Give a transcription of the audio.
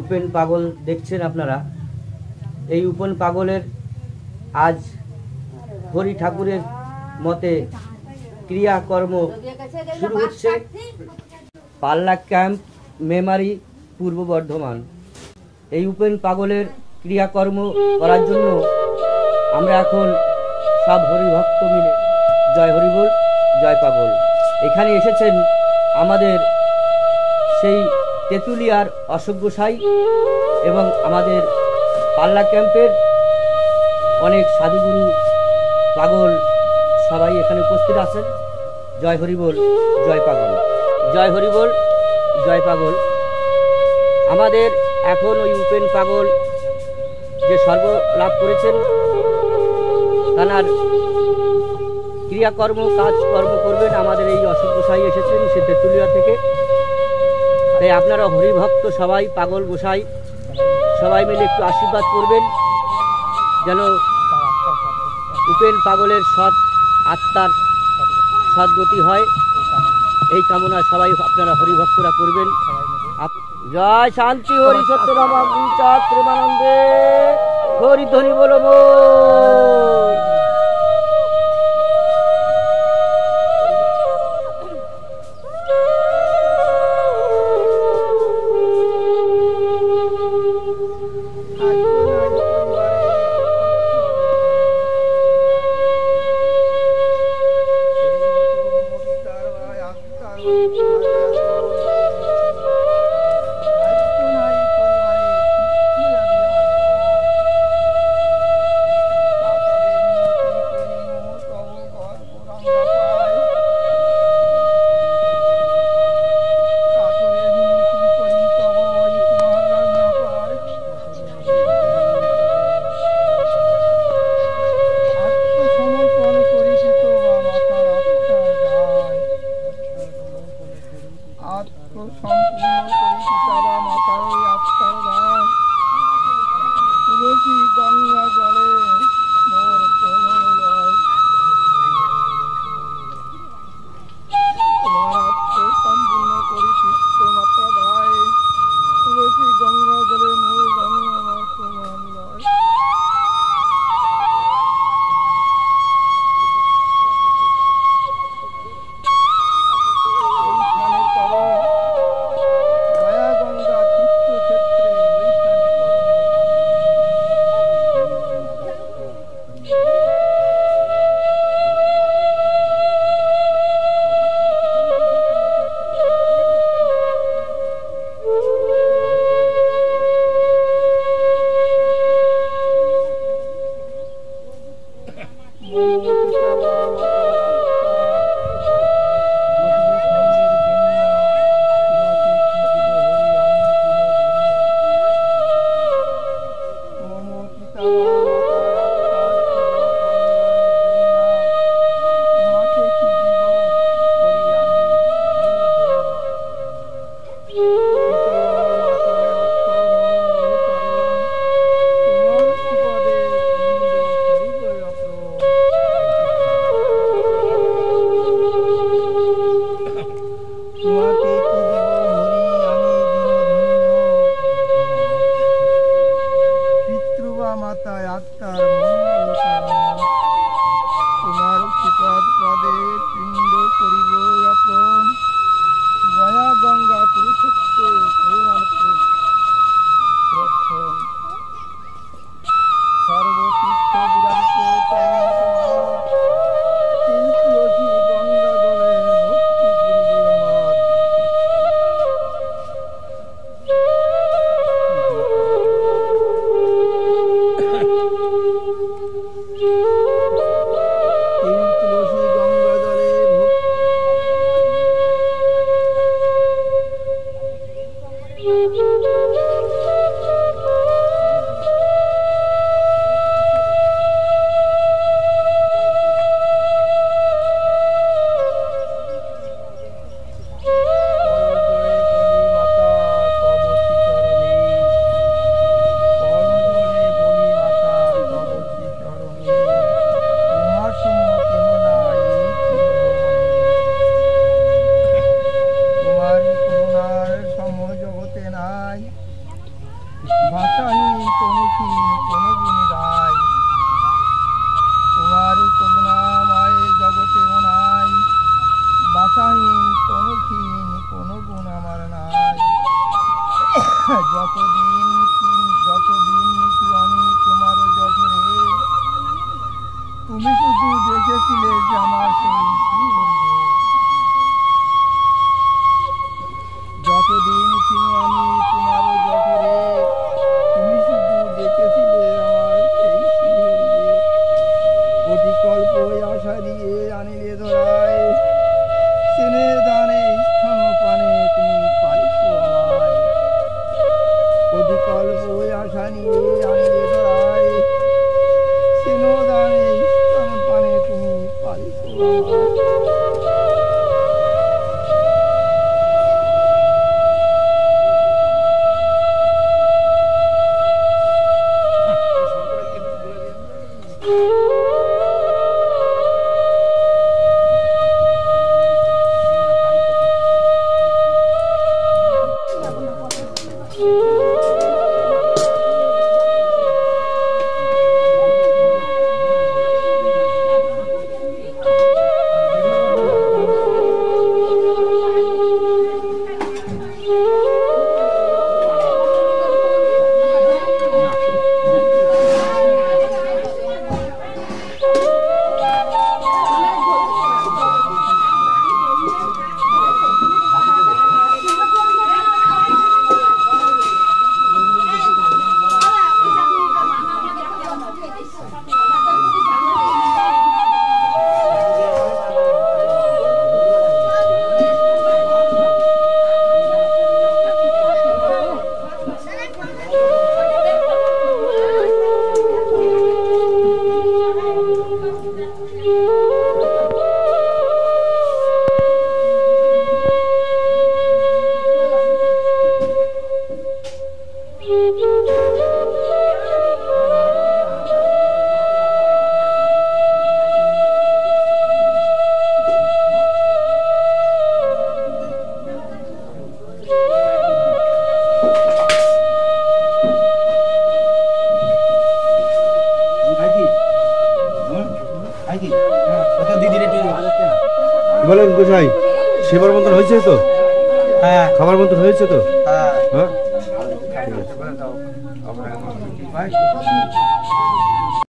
উপেন পাগল দেখছেন আপনারা। এই উপেন পাগলের আজ হরি ঠাকুরের মতে ক্রিয়াকর্ম শুরু হচ্ছে পাল্লা ক্যাম্প মেমারি পূর্ব বর্ধমান। এই উপেন পাগলের ক্রিয়াকর্ম করার জন্য আমরা এখন সব হরিভক্ত মিলে জয় হরিবোল জয় পাগল এখানে এসেছেন আমাদের সেই তেঁতুলিয়ার অশোক গোসাই এবং আমাদের পাল্লা ক্যাম্পের অনেক সাধুগুরু পাগল সবাই এখানে উপস্থিত আছেন। জয় হরিবোল জয় পাগল, জয় হরিবোল জয় পাগল। আমাদের এখন ওই উপেন পাগল যে সর্বলাভ করেছেন তার ক্রিয়াকর্ম কাজকর্ম করবেন আমাদের এই অশোক গোসাই এসেছেন সে তেঁতুলিয়া থেকে। তাই আপনারা হরিভক্ত সবাই পাগল গোসাই সবাই মিলে একটু আশীর্বাদ করবেন যেন উপেন পাগলের সৎ আত্মার সদ্গতি হয়, এই কামনা সবাই আপনারা হরিভক্তরা করবেন। জয় শান্তি হরি সত্যরাম প্রেমানন্দে হরি ধ্বনি বলো। ভাষাহীন তনুহীন কোনো গুণ গাই, তোমার করুণা মায়ে জগতেও নাই, ভাষাহীন তনুহীন কোনো গুণ আমার নাই। যতদিন নিচু আমি তোমার জঠরে, তুমি শুধু দেখেছিলে যে আমার সেই শিহরণে। যতদিন ছিল আমি তোমার জঠরে, তুমি শুধু দেখেছিলে আমার সেই শিহরণে। প্রতিকল্প আশা দিয়ে আনিলে ধরায়, স্নেহের দানে স্তন পানে তুমি পালিত আমায়। প্রতিকল্প আশা নিয়ে আনিলে ধরায়, স্নেহ দানে স্তন পানে তুমি পালিত আমায়। বলেন গোসাই, সেবার মতন হয়েছে তো? হ্যাঁ, খাবার মতন হয়েছে তো? হ্যাঁ। হ্যাঁ, ঠিক আছে।